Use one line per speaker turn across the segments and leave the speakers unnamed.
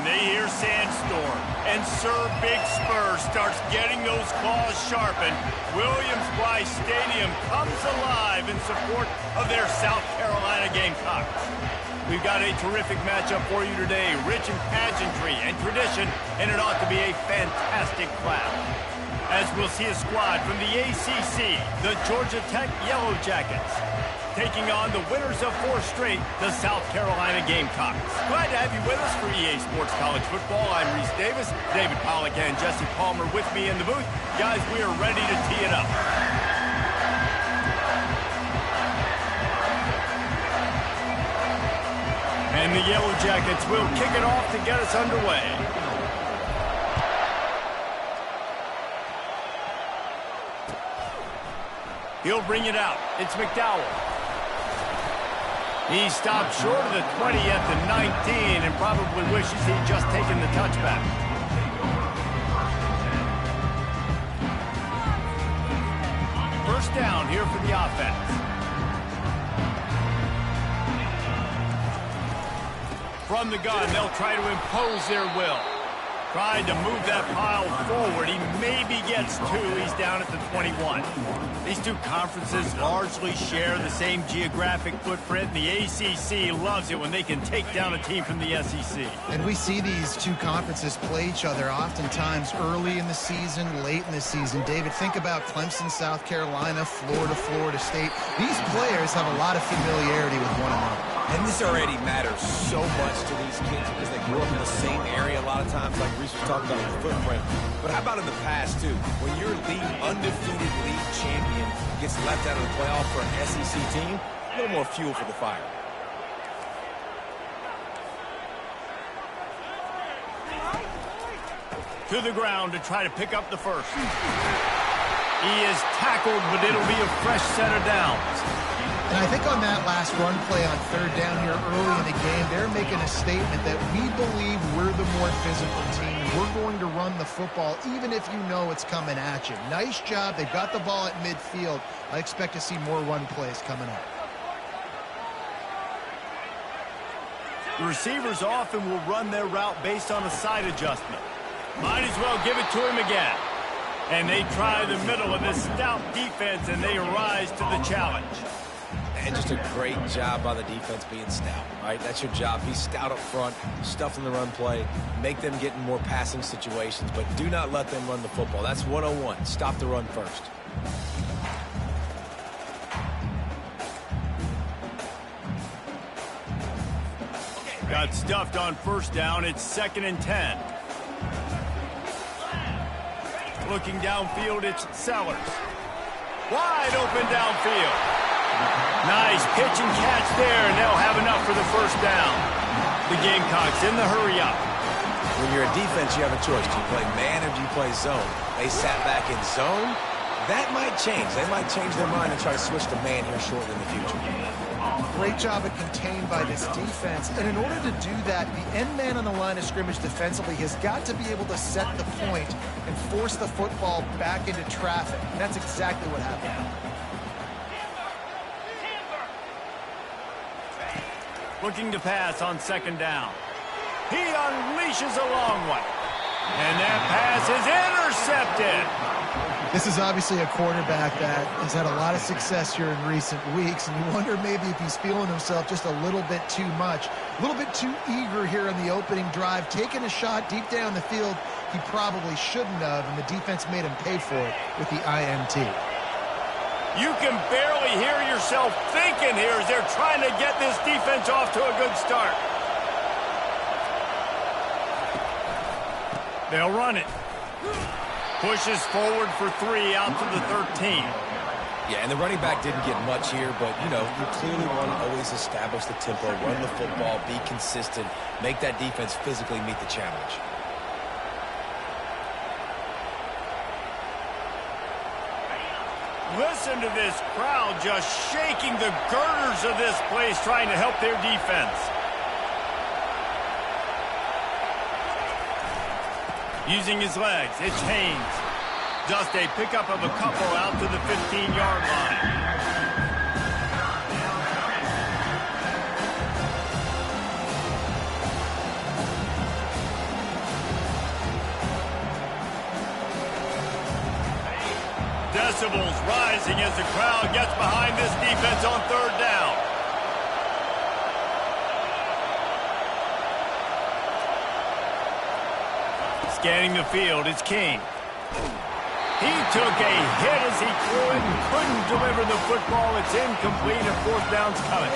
they hear Sandstorm, and Sir Big Spur starts getting those claws sharpened, Williams-Brice Stadium comes alive in support of their South Carolina Gamecocks. We've got a terrific matchup for you today, rich in pageantry and tradition, and it ought to be a fantastic clash. As we'll see a squad from the ACC, the Georgia Tech Yellow Jackets, taking on the winners of 4 straight, the South Carolina Gamecocks. Glad to have you with us for EA Sports College Football. I'm Reese Davis, David Pollack and Jesse Palmer with me in the booth. Guys, we are ready to tee it up. And the Yellow Jackets will kick it off to get us underway. He'll bring it out. It's McDowell. He stopped short of the 20 at the 19 and probably wishes he'd just taken the touchback. First down here for the offense. From the gun, they'll try to impose their will. Tried to move that pile forward. He maybe gets 2. He's down at the 21. These two conferences largely share the same geographic footprint. The ACC loves it when they can take down a team from the SEC.
And we see these two conferences play each other oftentimes early in the season, late in the season. David, think about Clemson, South Carolina, Florida State. These players have a lot of familiarity with one another.
And this already matters so much to these kids because they grew up in the same area a lot of times, like Reese was talking about with the footprint. But how about in the past, too? When your undefeated league champion gets left out of the playoff for an SEC team, a little more fuel for the fire.
To the ground to try to pick up the first. He is tackled, but it'll be a fresh set of downs.
And I think on that last run play on 3rd down here early in the game, they're making a statement that we believe we're the more physical team. We're going to run the football even if you know it's coming at you. Nice job. They've got the ball at midfield. I expect to see more run plays coming up.
The receivers often will run their route based on a side adjustment. Might as well give it to him again. And they try the middle of this stout defense, and they rise to the challenge.
And just a great job by the defense being stout, right? That's your job. Be stout up front, stuff in the run play, make them get in more passing situations, but do not let them run the football. That's 101. Stop the run first.
Got stuffed on 1st down. It's 2nd and 10. Looking downfield, it's Sellers. Wide open downfield. Nice pitch and catch there, and they'll have enough for the 1st down. The Gamecocks in the hurry-up.
When you're a defense, you have a choice. Do you play man or do you play zone? They sat back in zone. That might change. They might change their mind and try to switch to man here shortly in the future.
Great job of contained by this defense. And in order to do that, the end man on the line of scrimmage defensively has got to be able to set the point and force the football back into traffic. And that's exactly what happened.
Looking to pass on 2nd down. He unleashes a long one. And that pass is intercepted.
This is obviously a quarterback that has had a lot of success here in recent weeks, and you wonder maybe if he's feeling himself just a little bit too much, a little bit too eager here in the opening drive, taking a shot deep down the field he probably shouldn't have, and the defense made him pay for it with the INT.
You can barely hear yourself thinking here as they're trying to get this defense off to a good start. They'll run it. Pushes forward for 3 out to the 13.
Yeah, and the running back didn't get much here, but, you know, you clearly want to always establish the tempo, run the football, be consistent, make that defense physically meet the challenge.
Listen to this crowd just shaking the girders of this place, trying to help their defense. Using his legs, it's Haynes. Just a pickup of a couple out to the 15-yard line. decibels rising as the crowd gets behind this defense on third down. Scanning the field, it's King. He took a hit as he threw it and couldn't deliver the football. It's incomplete and fourth down's coming.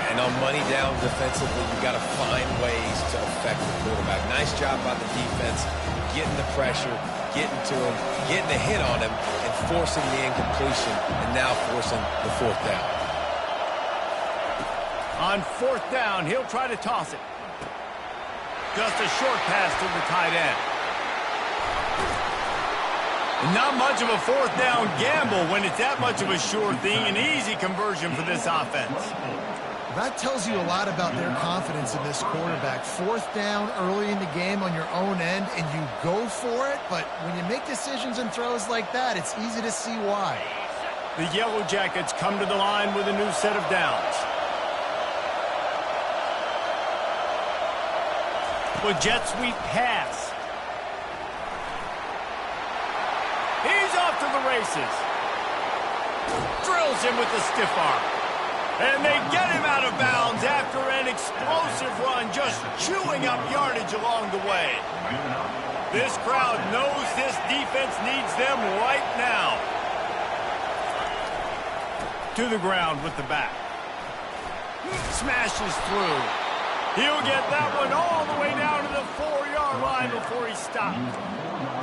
And on money down defensively, you got to find ways to affect the quarterback. Nice job by the defense, getting the pressure, getting to him, getting a hit on him, and forcing the incompletion, and now forcing the fourth down.
On fourth down, he'll try to toss it. Just a short pass to the tight end. Not much of a fourth down gamble when it's that much of a sure thing. An easy conversion for this offense.
That tells you a lot about their confidence in this quarterback. Fourth down early in the game on your own end, and you go for it. But when you make decisions and throws like that, it's easy to see why.
The Yellow Jackets come to the line with a new set of downs. With jet sweep pass. He's off to the races. Drills him with the stiff arm. And they get him out of bounds after an explosive run, just chewing up yardage along the way. This crowd knows this defense needs them right now. To the ground with the back. Smashes through. He'll get that one all the way down to the 4-yard line before he stopped.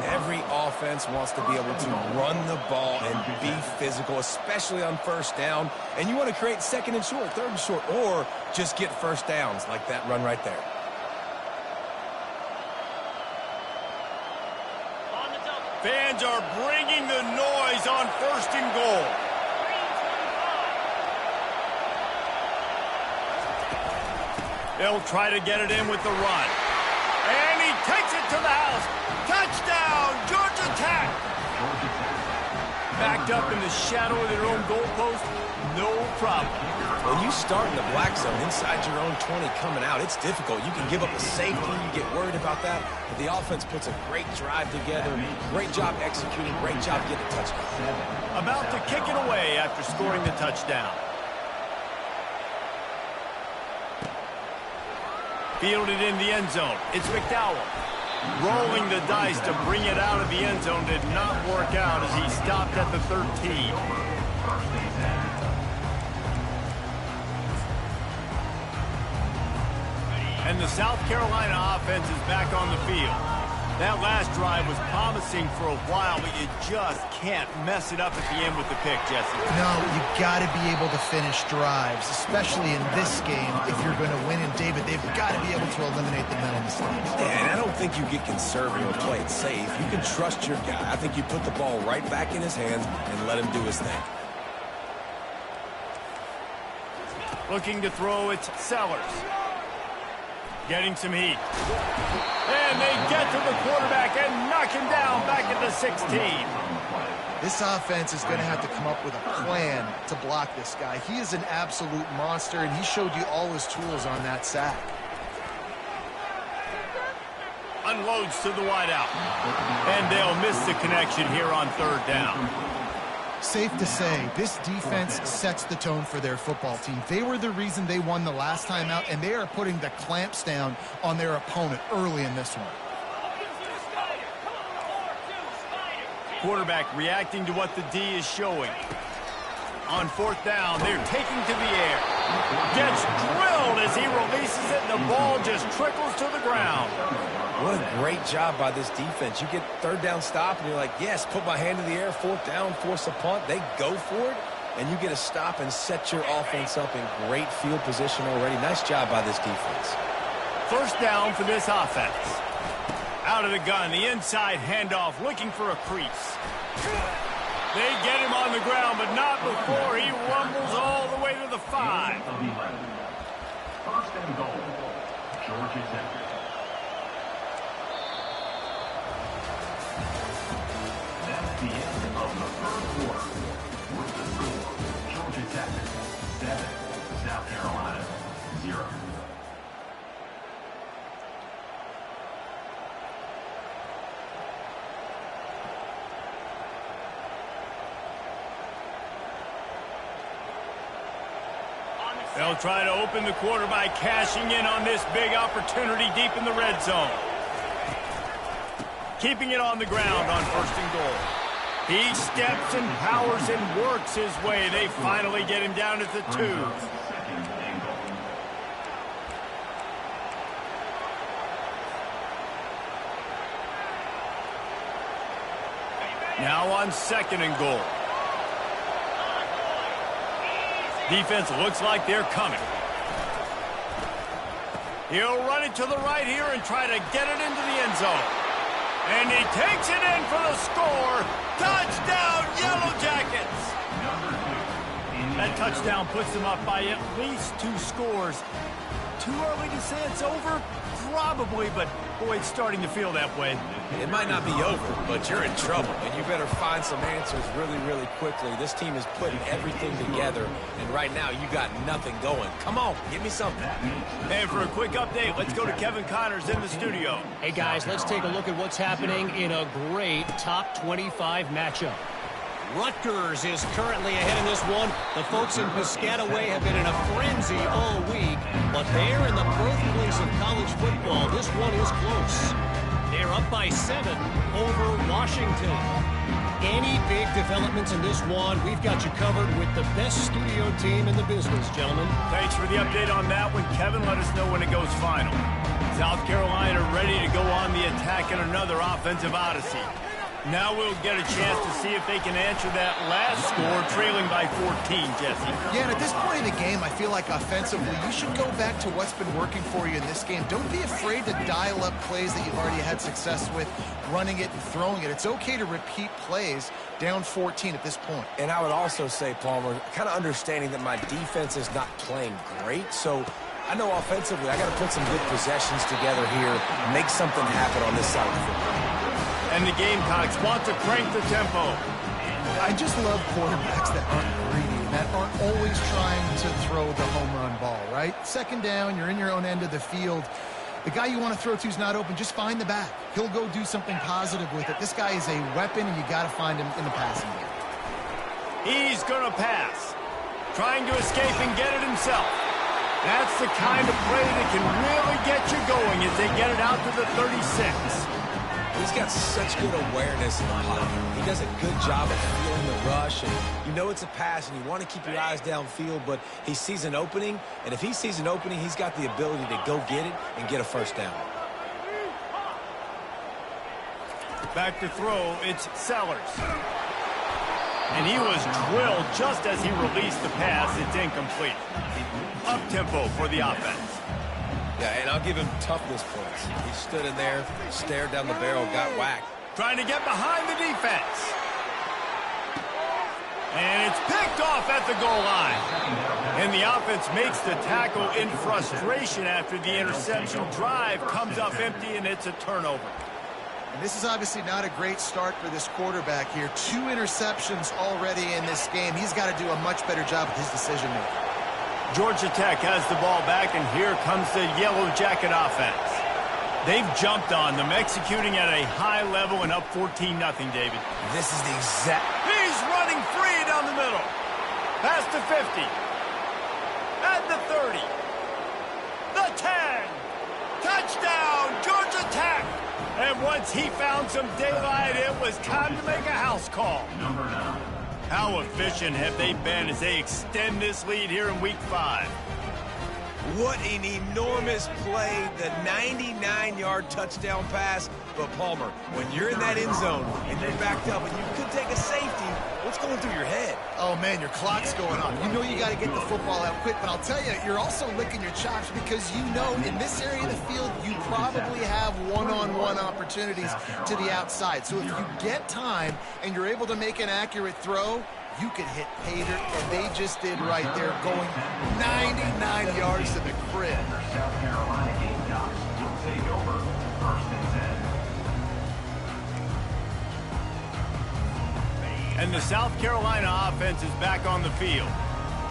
Every offense wants to be able to run the ball and be physical, especially on first down. And you want to create second and short, third and short, or just get first downs like that run right there.
Fans are bringing the noise on first and goal. They'll try to get it in with the run. And he takes it to the house. Touchdown, Georgia Tech. Backed up in the shadow of their own goalpost, no problem.
When you start in the black zone inside your own 20 coming out, it's difficult. You can give up a safety, you get worried about that. But the offense puts a great drive together. Great job executing, great job getting a touchdown.
About to kick it away after scoring the touchdown. Fielded in the end zone. It's McDowell. Rolling the dice to bring it out of the end zone did not work out as he stopped at the 13. And the South Carolina offense is back on the field. That last drive was promising for a while, but you just can't mess it up at the end with the pick, Jesse.
No, you got to be able to finish drives, especially in this game. If you're going to win, and David, they've got to be able to eliminate the mental mistakes.
Yeah, and I don't think you get conservative or play it safe. You can trust your guy. I think you put the ball right back in his hands and let him do his thing.
Looking to throw, it's Sellers. Getting some heat. And they get to the quarterback and knock him down back at the 16.
This offense is going to have to come up with a plan to block this guy. He is an absolute monster, and he showed you all his tools on that sack.
Unloads to the wideout. And they'll miss the connection here on third down.
Safe to say, this defense sets the tone for their football team. They were the reason they won the last time out, and they are putting the clamps down on their opponent early in this one.
Quarterback reacting to what the D is showing. On fourth down, they're taking to the air. Gets drilled as he releases it, and the ball just trickles to the ground.
What a great job by this defense. You get third down stop, and you're like, yes, put my hand in the air, fourth down, force a punt. They go for it, and you get a stop and set your offense up in great field position already. Nice job by this defense.
First down for this offense. Out of the gun, the inside handoff, looking for a crease. They get him on the ground, but not before he rumbles all the way to the 5.
First and goal, Georgia Tech. That's the end of the third quarter. With the score, Georgia Tech 7, South Carolina 0.
They'll try to open the quarter by cashing in on this big opportunity deep in the red zone. Keeping it on the ground on 1st and goal. He steps and powers and works his way. They finally get him down at the 2. Now on 2nd and goal. Defense looks like they're coming. He'll run it to the right here and try to get it into the end zone. And he takes it in for the score. Touchdown, Yellow Jackets! That touchdown puts them up by at least 2 scores. Too early to say it's over? Probably, but boy, it's starting to feel that way.
It might not be over, but you're in trouble, and you better find some answers really, really quickly. This team is putting everything together, and right now you got nothing going. Come on, give me something.
And for a quick update, let's go to Kevin Connors in the studio.
Hey, guys, let's take a look at what's happening in a great top 25 matchup. Rutgers is currently ahead in this one. The folks in Piscataway have been in a frenzy all week, but they're in the birthplace of college football. This one is close. They're up by 7 over Washington. Any big developments in this one, we've got you covered with the best studio team in the business, gentlemen.
Thanks for the update on that one, Kevin. Let us know when it goes final. South Carolina ready to go on the attack in another offensive odyssey. Now we'll get a chance to see if they can answer that last score, trailing by 14, Jesse.
Yeah, and at this point in the game, I feel like offensively, you should go back to what's been working for you in this game. Don't be afraid to dial up plays that you've already had success with, running it and throwing it. It's okay to repeat plays down 14 at this point.
And I would also say, Palmer, kind of understanding that my defense is not playing great, so I know offensively I got to put some good possessions together here, make something happen on this side of the football.
And the Gamecocks want to crank the tempo.
I just love quarterbacks that aren't greedy, that aren't always trying to throw the home run ball, right? 2nd down, you're in your own end of the field. The guy you want to throw to is not open. Just find the back. He'll go do something positive with it. This guy is a weapon, and you got to find him in the passing game.
He's going to pass. Trying to escape and get it himself. That's the kind of play that can really get you going as they get it out to the 36.
He's got such good awareness in the pocket. He does a good job of feeling the rush, and you know it's a pass, and you want to keep your eyes downfield, but he sees an opening, and if he sees an opening, he's got the ability to go get it and get a 1st down.
Back to throw, it's Sellers. And he was drilled just as he released the pass. It's incomplete. Up-tempo for the offense.
Yeah, and I'll give him toughness points. He stood in there, stared down the barrel, got whacked.
Trying to get behind the defense. And it's picked off at the goal line. And the offense makes the tackle in frustration after the interception. Drive comes up empty, and it's a turnover.
And this is obviously not a great start for this quarterback here. 2 interceptions already in this game. He's got to do a much better job with his decision-making.
Georgia Tech has the ball back, and here comes the Yellow Jacket offense. They've jumped on them, executing at a high level and up 14-0, David.
This is the exact...
He's running free down the middle. Past the 50. At the 30. The 10. Touchdown, Georgia Tech. And once he found some daylight, it was time to make a house call.
Number 9.
How efficient have they been as they extend this lead here in Week 5?
What an enormous play, the 99-yard touchdown pass. But, Palmer, when you're in that end zone and you're backed up and you could take a safety, what's going through your head?
Oh, man, your clock's going on. You know you got to get the football out quick, but I'll tell you, you're also licking your chops because you know in this area of the field, you probably have one-on-one opportunities to the outside. So if you get time and you're able to make an accurate throw, you could hit pay dirt, and they just did right there, going 99 yards to the crib.
South Carolina Gamecocks will take over 1st and 10.
And the South Carolina offense is back on the field.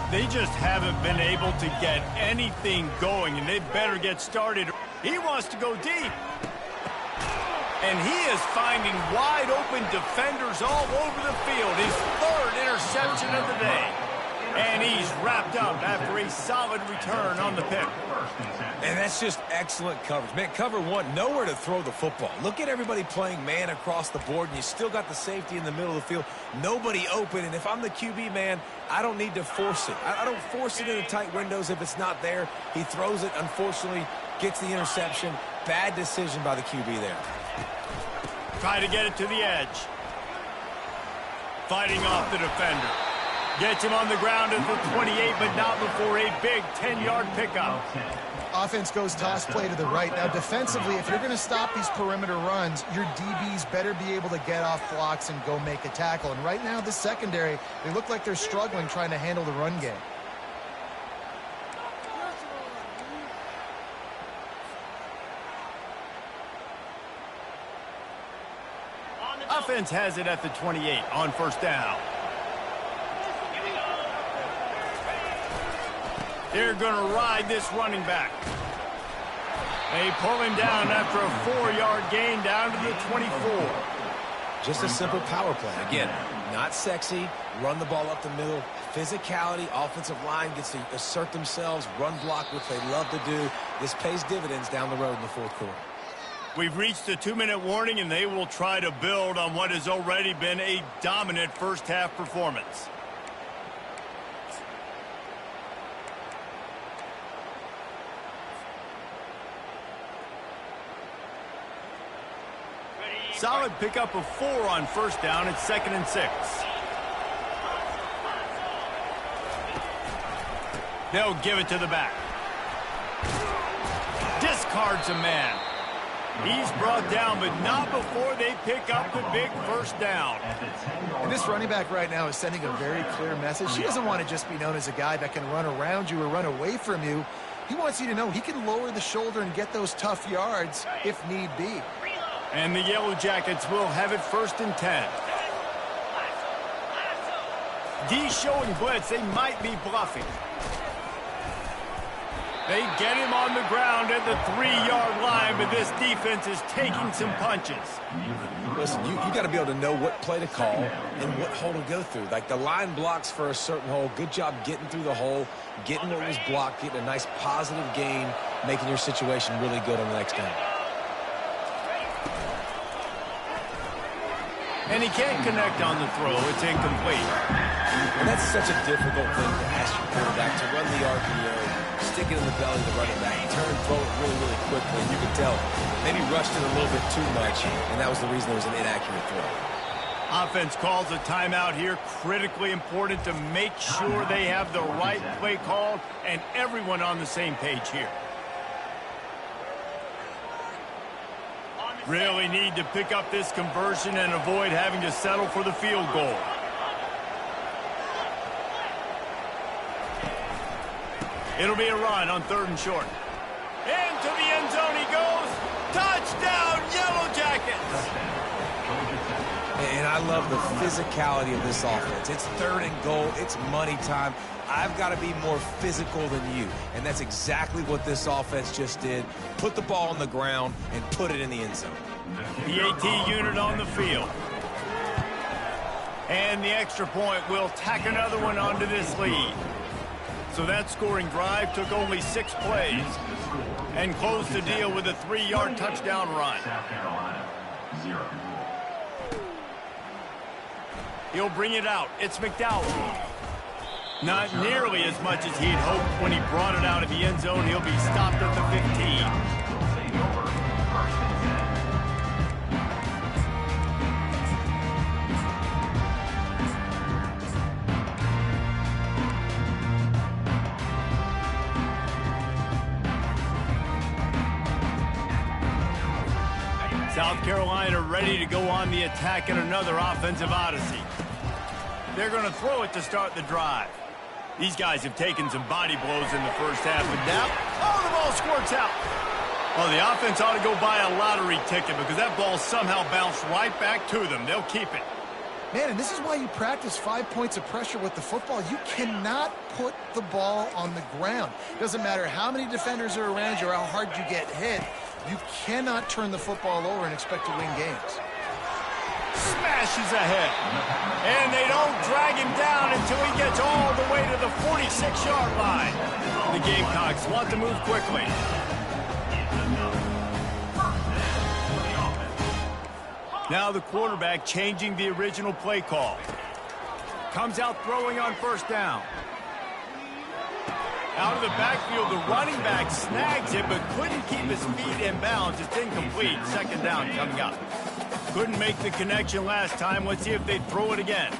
They just haven't been able to get anything going, and they better get started. He wants to go deep. And he is finding wide-open defenders all over the field. His 3rd interception of the day. And he's wrapped up after a solid return on the pick.
And that's just excellent coverage. Man, cover one, nowhere to throw the football. Look at everybody playing man across the board, and you still got the safety in the middle of the field. Nobody open, and if I'm the QB, man, I don't need to force it. I don't force it into tight windows if it's not there. He throws it, unfortunately, gets the interception. Bad decision by the QB there.
Try to get it to the edge. Fighting off the defender. Gets him on the ground at the 28, but not before a big 10-yard pickup.
Offense goes toss play to the right. Now, defensively, if you're going to stop these perimeter runs, your DBs better be able to get off blocks and go make a tackle. And right now, the secondary, they look like they're struggling trying to handle the run game.
Offense has it at the 28 on first down. They're going to ride this running back. They pull him down after a 4-yard gain down to the 24.
Just a simple power play. Again, not sexy. Run the ball up the middle. Physicality. Offensive line gets to assert themselves. Run block, which they love to do. This pays dividends down the road in the fourth quarter.
We've reached the 2-minute warning, and they will try to build on what has already been a dominant first-half performance. Solid pickup of 4 on first down. It's 2nd and 6. They'll give it to the back. Discards a man. He's brought down, but not before they pick up the big first down.
And this running back right now is sending a very clear message. He doesn't want to just be known as a guy that can run around you or run away from you. He wants you to know he can lower the shoulder and get those tough yards if need be.
And the Yellow Jackets will have it 1st and 10. D showing blitz. They might be bluffing. They get him on the ground at the 3-yard line, but this defense is taking some punches.
Listen, you got to be able to know what play to call and what hole to go through. Like the line blocks for a certain hole. Good job getting through the hole, getting what was blocked, getting a nice positive gain, making your situation really good on the next down.
And he can't connect on the throw. It's incomplete.
And that's such a difficult thing to ask your quarterback to run the RPO, stick it in the belly of the running back, turn and throw it really, really quickly. And you can tell maybe rushed it a little bit too much, and that was the reason it was an inaccurate throw.
Offense calls a timeout here. Critically important to make sure they have the right play called and everyone on the same page here. Really need to pick up this conversion and avoid having to settle for the field goal. It'll be a run on 3rd and short. Into the end zone he goes. Touchdown, Yellow Jackets!
And I love the physicality of this offense. It's 3rd and goal. It's money time. I've got to be more physical than you. And that's exactly what this offense just did. Put the ball on the ground and put it in the end zone.
The AT unit on the field. And the extra point will tack another one onto this lead. So that scoring drive took only 6 plays and closed the deal with a 3-yard touchdown run. He'll bring it out. It's McDowell. Not nearly as much as he'd hoped when he brought it out of the end zone. He'll be stopped at the 15. South Carolina ready to go on the attack in another offensive odyssey. They're going to throw it to start the drive. These guys have taken some body blows in the first half, but now, the ball squirts out. Well, the offense ought to go buy a lottery ticket because that ball somehow bounced right back to them. They'll keep it.
Man, and this is why you practice 5 points of pressure with the football. You cannot put the ball on the ground. Doesn't matter how many defenders are around you or how hard you get hit. You cannot turn the football over and expect to win games.
Smashes ahead. And they don't drag him down until he gets all the way to the 46-yard line. The Gamecocks want to move quickly. Now the quarterback changing the original play call. Comes out throwing on first down. Out of the backfield, the running back snags it, but couldn't keep his feet in bounds. It's incomplete. Second down coming up. Couldn't make the connection last time. Let's see if they throw it again.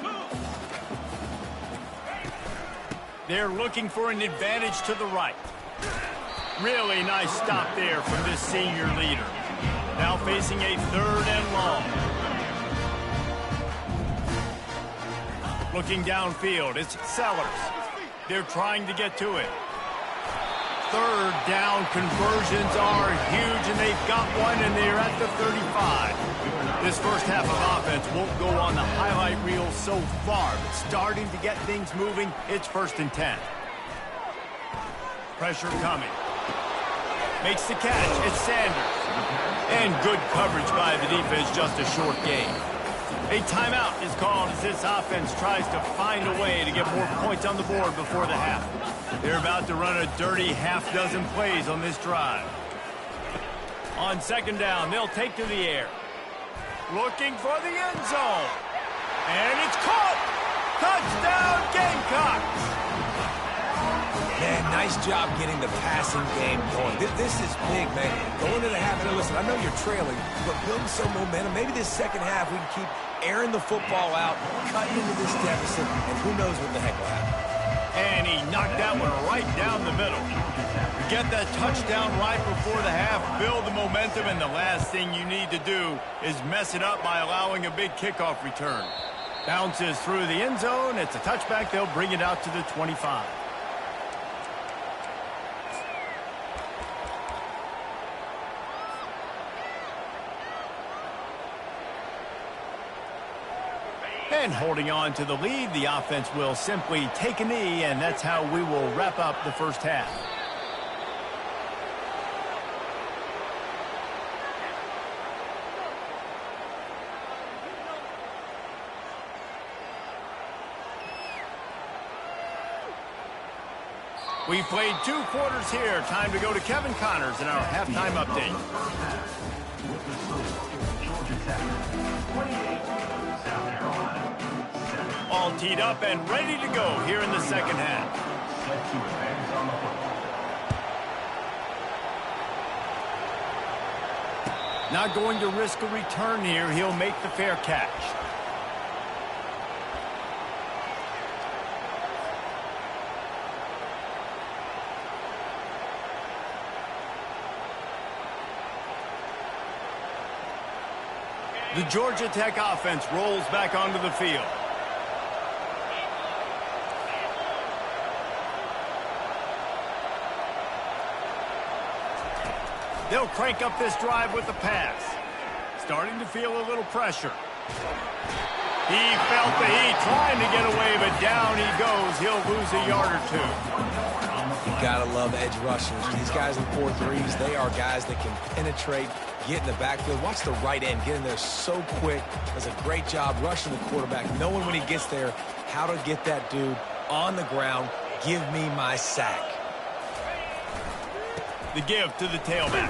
They're looking for an advantage to the right. Really nice stop there from this senior leader. Now facing a third and long. Looking downfield, it's Sellers. They're trying to get to it. Third down conversions are huge, and they've got one, and they're at the 35. This first half of offense won't go on the highlight reel so far, but starting to get things moving. It's 1st and 10. Pressure coming. Makes the catch. It's Sanders. And good coverage by the defense, just a short gain. A timeout is called as this offense tries to find a way to get more points on the board before the half. They're about to run a dirty half-dozen plays on this drive. On second down, they'll take to the air. Looking for the end zone. And it's caught! Touchdown, Gamecocks!
Man, nice job getting the passing game going. This is big, man. Going to the half, and listen, I know you're trailing, but building some momentum. Maybe this second half we can keep airing the football out, cutting into this deficit, and who knows what the heck will happen.
And he knocked that one right down the middle. Get that touchdown right before the half, build the momentum, and the last thing you need to do is mess it up by allowing a big kickoff return. Bounces through the end zone. It's a touchback. They'll bring it out to the 25. And holding on to the lead, the offense will simply take a knee, and that's how we will wrap up the first half. We played 2 quarters here. Time to go to Kevin Connors in our halftime update. All teed up and ready to go here in the second half. Not going to risk a return here. He'll make the fair catch. The Georgia Tech offense rolls back onto the field. They'll crank up this drive with the pass. Starting to feel a little pressure. He felt the heat, trying to get away, but down he goes. He'll lose a yard or 2.
You gotta love edge rushers. These guys in 4-3s, they are guys that can penetrate, get in the backfield. Watch the right end get in there so quick. Does a great job rushing the quarterback, knowing when he gets there how to get that dude on the ground. Give me my sack.
The give to the tailback.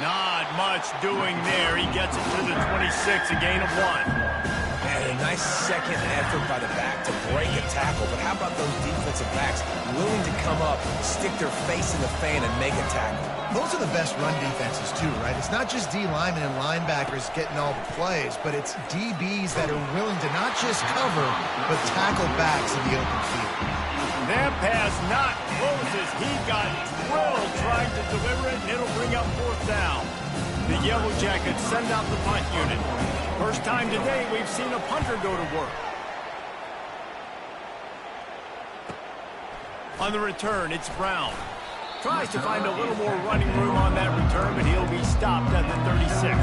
Not much doing there. He gets it to the 26, a gain of 1.
And a nice second effort by the back to break a tackle. But how about those defensive backs willing to come up, stick their face in the fan, and make a tackle?
Those are the best run defenses, too, right? It's not just D linemen and linebackers getting all the plays, but it's DBs that are willing to not just cover, but tackle backs in the open field.
That pass not close as he got drilled trying to deliver it, and it'll bring up 4th down. The Yellow Jackets send out the punt unit. First time today we've seen a punter go to work. On the return, it's Brown. Tries to find a little more running room on that return, but he'll be stopped at the 36.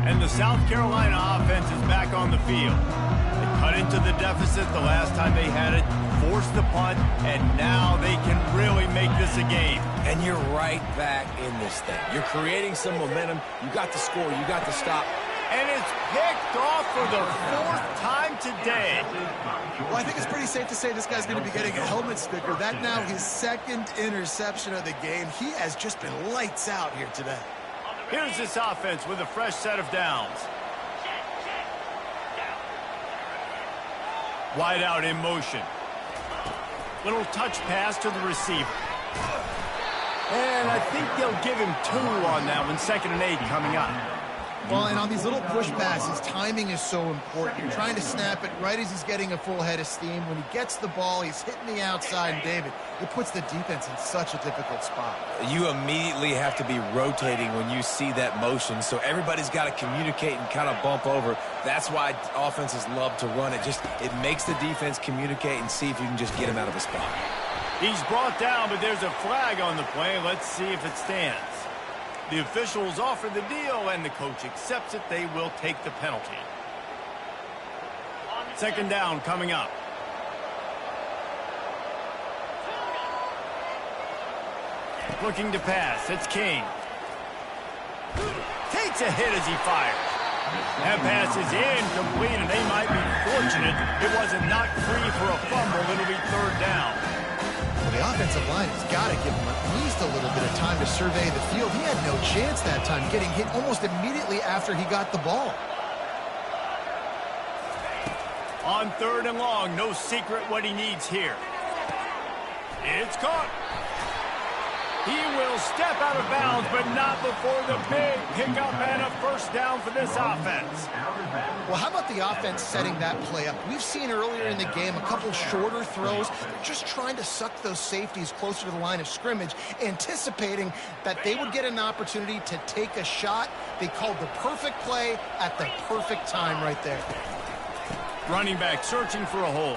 And the South Carolina offense is back on the field. They cut into the deficit the last time they had it, force the punt, and now they can really make this a game.
And you're right back in this thing. You're creating some momentum. You got the score. You got the stop.
And it's picked off for the 4th time today.
Well, I think it's pretty safe to say this guy's going to be getting a helmet sticker. That now his 2nd interception of the game. He has just been lights out here today.
Here's this offense with a fresh set of downs. Wide out in motion. Little touch pass to the receiver. And I think they'll give him 2 on that one. 2nd and 8 coming up.
Well, and on these little push passes, timing is so important. You're trying to snap it right as he's getting a full head of steam. When he gets the ball, he's hitting the outside, and David, it puts the defense in such a difficult spot.
You immediately have to be rotating when you see that motion, so everybody's got to communicate and kind of bump over. That's why offenses love to run it. It makes the defense communicate and see if you can just get him out of a spot.
He's brought down, but there's a flag on the play. Let's see if it stands. The officials offer the deal, and the coach accepts it. They will take the penalty. 2nd down coming up. Looking to pass. It's King. Takes a hit as he fires. That pass is incomplete, and they might be fortunate it wasn't knocked free for a fumble. It'll be 3rd down.
Well, the offensive line has got to give him at least a little bit of time to survey the field. He had no chance that time, getting hit almost immediately after he got the ball.
On 3rd and long, no secret what he needs here. It's caught. He will step out of bounds, but not before the big pickup and a 1st down for this offense.
Well, how about the offense setting that play up? We've seen earlier in the game a couple shorter throws. They're just trying to suck those safeties closer to the line of scrimmage, anticipating that they would get an opportunity to take a shot. They called the perfect play at the perfect time right there.
Running back searching for a hole.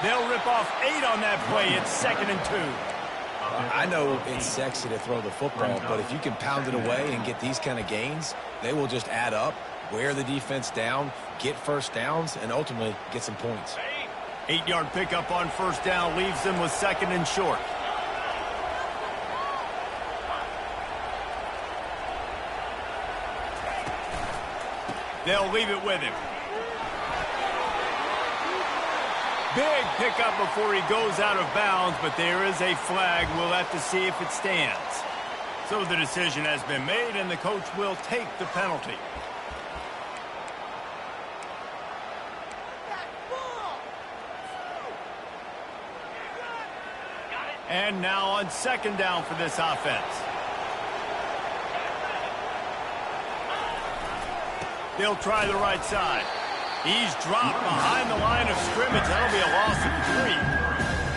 They'll rip off 8 on that play. It's 2nd and 2.
I know it's sexy to throw the football, but if you can pound it away and get these kind of gains, they will just add up, wear the defense down, get 1st downs, and ultimately get some points.
8-yard pickup on 1st down leaves them with 2nd and short. They'll leave it with him. Big pickup before he goes out of bounds, but there is a flag. We'll have to see if it stands. So the decision has been made, and the coach will take the penalty. And now on 2nd down for this offense. They'll try the right side. He's dropped behind the line of scrimmage. That'll be a loss of 3.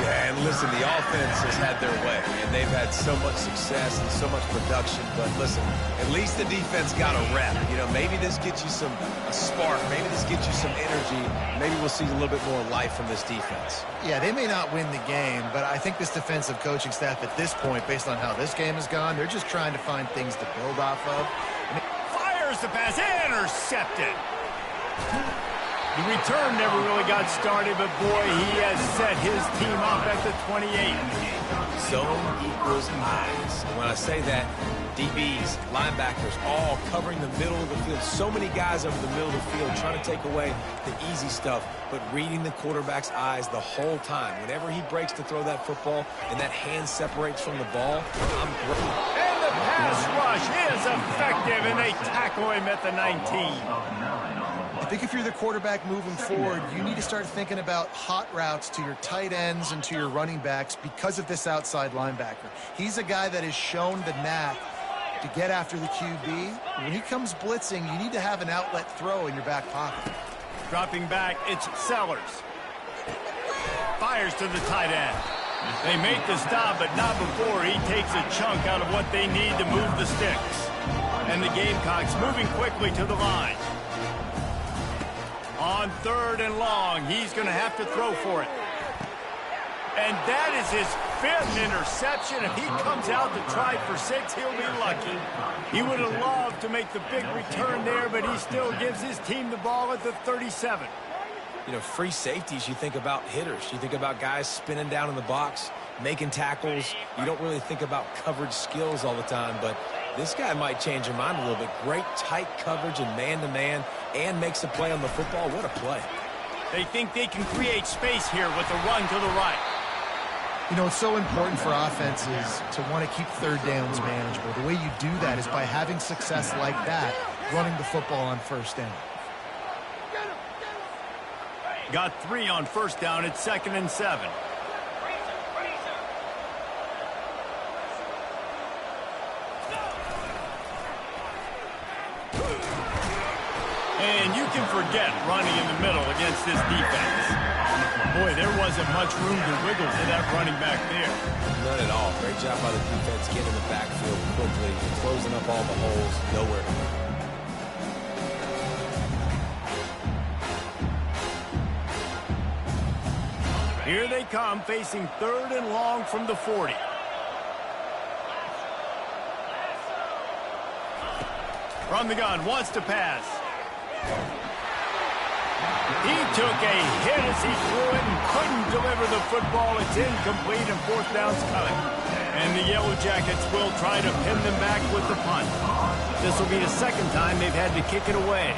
Yeah, and listen, the offense has had their way, and they've had so much success and so much production. But listen, at least the defense got a rep. You know, maybe this gets you a spark. Maybe this gets you some energy. Maybe we'll see a little bit more life from this defense.
Yeah, they may not win the game, but I think this defensive coaching staff at this point, based on how this game has gone, they're just trying to find things to build off of.
Fires the pass, intercepted. The return never really got started, but boy, he has set his team up at the 28.
Zone equals eyes. And when I say that, DBs, linebackers, all covering the middle of the field. So many guys over the middle of the field trying to take away the easy stuff, but reading the quarterback's eyes the whole time. Whenever he breaks to throw that football and that hand separates from the ball, I'm great.
And the pass rush is effective, and they tackle him at the 19.
I think if you're the quarterback moving forward, you need to start thinking about hot routes to your tight ends and to your running backs because of this outside linebacker. He's a guy that has shown the knack to get after the QB. When he comes blitzing, you need to have an outlet throw in your back pocket.
Dropping back, it's Sellers. Fires to the tight end. They make the stop, but not before he takes a chunk out of what they need to move the sticks. And the Gamecocks moving quickly to the line. On 3rd and long, he's going to have to throw for it. And that is his 5th interception. If he comes out to try for 6, he'll be lucky. He would have loved to make the big return there, but he still gives his team the ball at the 37.
you know, free safeties, you think about hitters. You think about guys spinning down in the box, making tackles. You don't really think about coverage skills all the time, but this guy might change your mind a little bit. Great tight coverage and man-to-man, and makes a play on the football. What a play.
They think they can create space here with a run to the right.
You know, it's so important for offenses to want to keep third downs manageable. The way you do that is by having success like that, running the football on first down.
Got 3 on first down. It's 2nd and 7. And you can forget running in the middle against this defense. Boy, there wasn't much room to wiggle for that running back there.
None at all. Great job by the defense getting in the backfield quickly, closing up all the holes. Nowhere to go.
Here they come, facing 3rd and long from the 40. From the gun, wants to pass. He took a hit as he threw it and couldn't deliver the football. It's incomplete and 4th down's coming. And the Yellow Jackets will try to pin them back with the punt. This will be the 2nd time they've had to kick it away.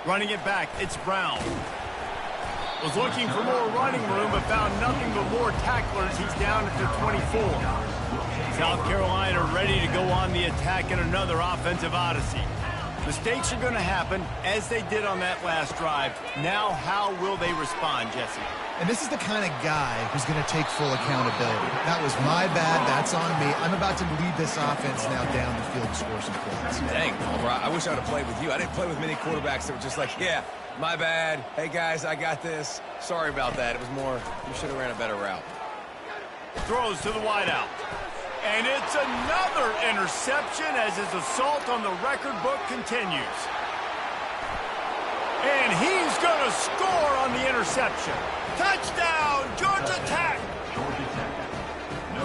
Running it back, it's Brown. Was looking for more running room, but found nothing but more tacklers. He's down at the 24. South Carolina ready to go on the attack in another offensive odyssey. Mistakes are going to happen, as they did on that last drive. Now, how will they respond, Jesse?
And this is the kind of guy who's going to take full accountability. That was my bad. That's on me. I'm about to lead this offense now down the field and score some points.
Dang, I wish I would have played with you. I didn't play with many quarterbacks that were just like, yeah, my bad. Hey, guys, I got this. Sorry about that. It was more, you should have ran a better route.
Throws to the wideout. And it's another interception as his assault on the record book continues. And he's going to score on the interception. Touchdown, Georgia Tech!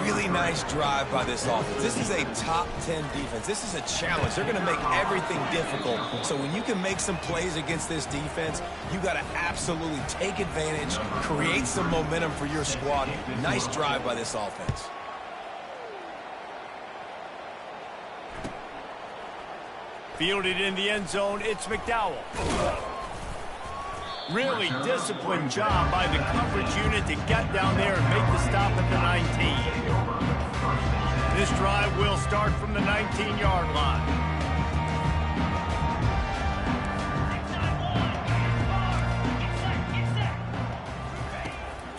Really nice drive by this offense. This is a top 10 defense. This is a challenge. They're going to make everything difficult. So when you can make some plays against this defense, you got to absolutely take advantage, create some momentum for your squad. Nice drive by this offense.
Fielded in the end zone, it's McDowell. Really disciplined job by the coverage unit to get down there and make the stop at the 19. This drive will start from the 19-yard line.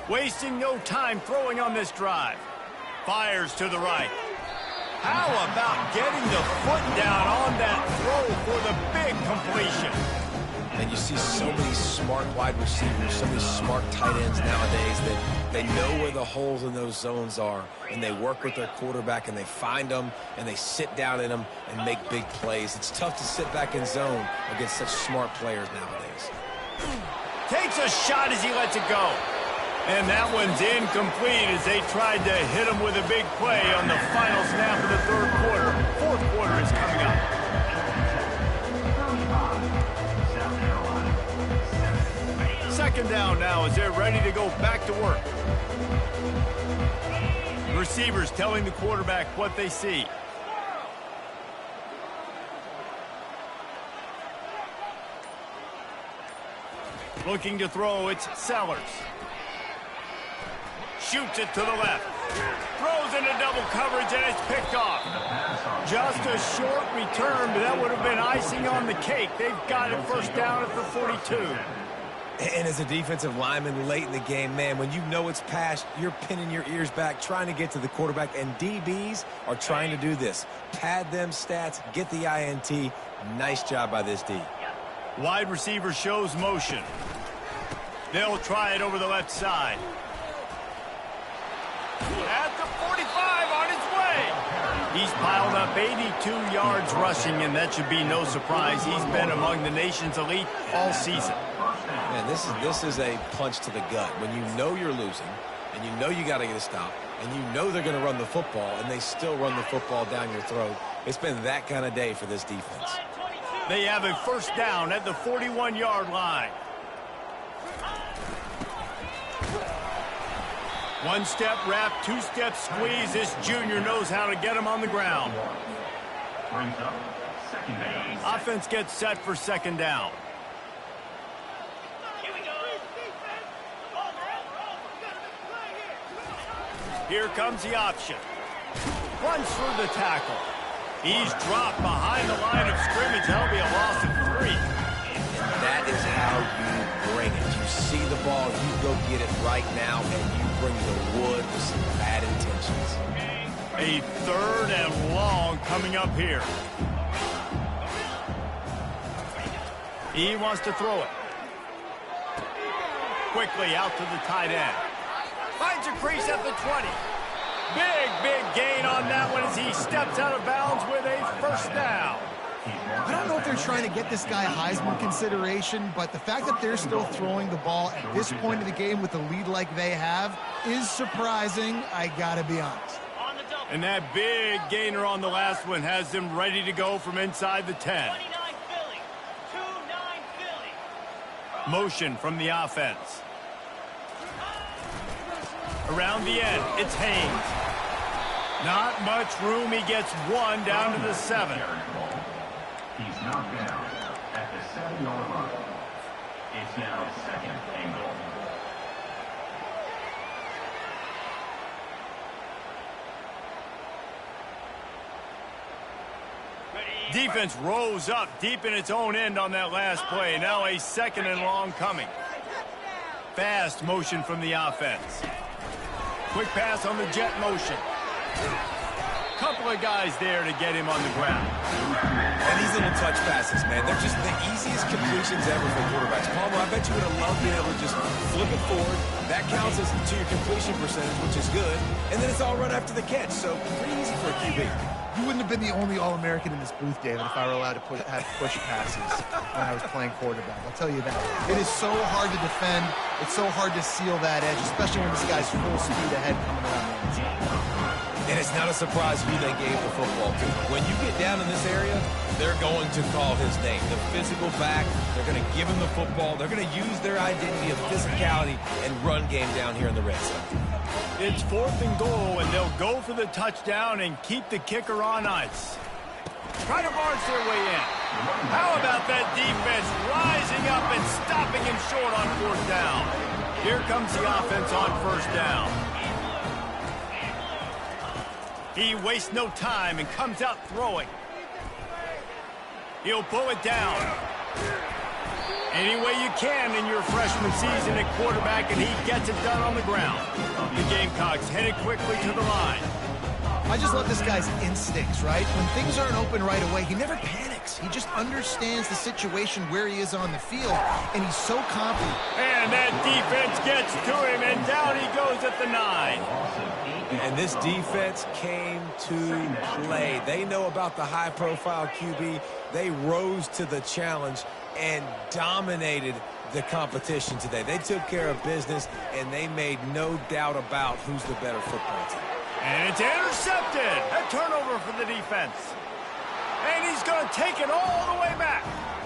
Wasting no time throwing on this drive. Fires to the right. How about getting the foot down on that throw for the big completion?
And you see so many smart wide receivers, so many smart tight ends nowadays that they know where the holes in those zones are, and they work with their quarterback, and they find them, and they sit down in them and make big plays. It's tough to sit back in zone against such smart players nowadays.
Takes a shot as he lets it go. And that one's incomplete as they tried to hit him with a big play on the final snap of the 3rd quarter. 4th quarter is coming up. Second down now as they're ready to go back to work. Receivers telling the quarterback what they see. Looking to throw, it's Sellers. Shoots it to the left. Throws into double coverage, and it's picked off. Just a short return, but that would have been icing on the cake. They've got it first down at the 42.
And as a defensive lineman late in the game, man, when you know it's past, you're pinning your ears back, trying to get to the quarterback, and DBs are trying to do this. Pad them stats, get the INT. Nice job by this D.
Wide receiver shows motion. They'll try it over the left side. At the 45 on his way. He's piled up 82 yards rushing, and that should be no surprise. He's been among the nation's elite all season.
Man, this is a punch to the gut. When you know you're losing, and you know you got to get a stop, and you know they're going to run the football, and they still run the football down your throat. It's been that kind of day for this defense.
They have a first down at the 41-yard line. One-step wrap, two-step squeeze. This junior knows how to get him on the ground.
Brings up second down.
Offense gets set for second down. Here comes the option. Runs through the tackle. He's dropped behind the line of scrimmage. That'll be a loss of 3.
That is how you bring it. You see the ball, you go get it right now, and you bring the wood with some bad intentions.
A third and long coming up here. He wants to throw it. Quickly out to the tight end. Finds a crease at the 20. Big gain on that one as he steps out of bounds with a first down.
I don't know if they're trying to get this guy Heisman consideration, but the fact that they're still throwing the ball at this point of the game with the lead like they have is surprising, I gotta be honest.
And that big gainer on the last one has them ready to go from inside the 10. Motion from the offense. Around the end, it's Haynes. Not much room. He gets one down to the 7.
He's knocked down at the 7-yard line. It's now second and goal.
Defense rose up deep in its own end on that last play. Now a second and long coming. Fast motion from the offense. Quick pass on the jet motion. Couple of guys there to get him on the ground.
And these little touch passes, man, they're just the easiest completions ever for quarterbacks. Palmer, I bet you would have loved being able to just flip it forward. That counts as to your completion percentage, which is good. And then it's all run after the catch, so pretty easy for a QB.
You wouldn't have been the only All-American in this booth, David, if I were allowed to have push passes when I was playing quarterback. I'll tell you that. It is so hard to defend. It's so hard to seal that edge, especially when this guy's full speed ahead coming around the inside.
And it's not a surprise who they gave the football to. When you get down in this area, they're going to call his name. The physical back, they're going to give him the football. They're going to use their identity of physicality and run game down here in the red zone.
It's 4th and goal, and they'll go for the touchdown and keep the kicker on ice. Try to march their way in. How about that defense rising up and stopping him short on 4th down? Here comes the offense on 1st down. He wastes no time and comes out throwing. He'll pull it down. Any way you can in your freshman season at quarterback, and he gets it done on the ground. The Gamecocks headed quickly to the line.
I just love this guy's instincts, right? When things aren't open right away, he never panics. He just understands the situation where he is on the field, and he's so confident.
And that defense gets to him, and down he goes at the 9.
And this defense came to play. They know about the high-profile QB. They rose to the challenge and dominated the competition today. They took care of business, and they made no doubt about who's the better football team.
And it's intercepted. A turnover for the defense. And he's going to take it all the way back.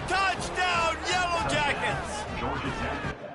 Touchdown, Yellow Jackets!
Georgia Tech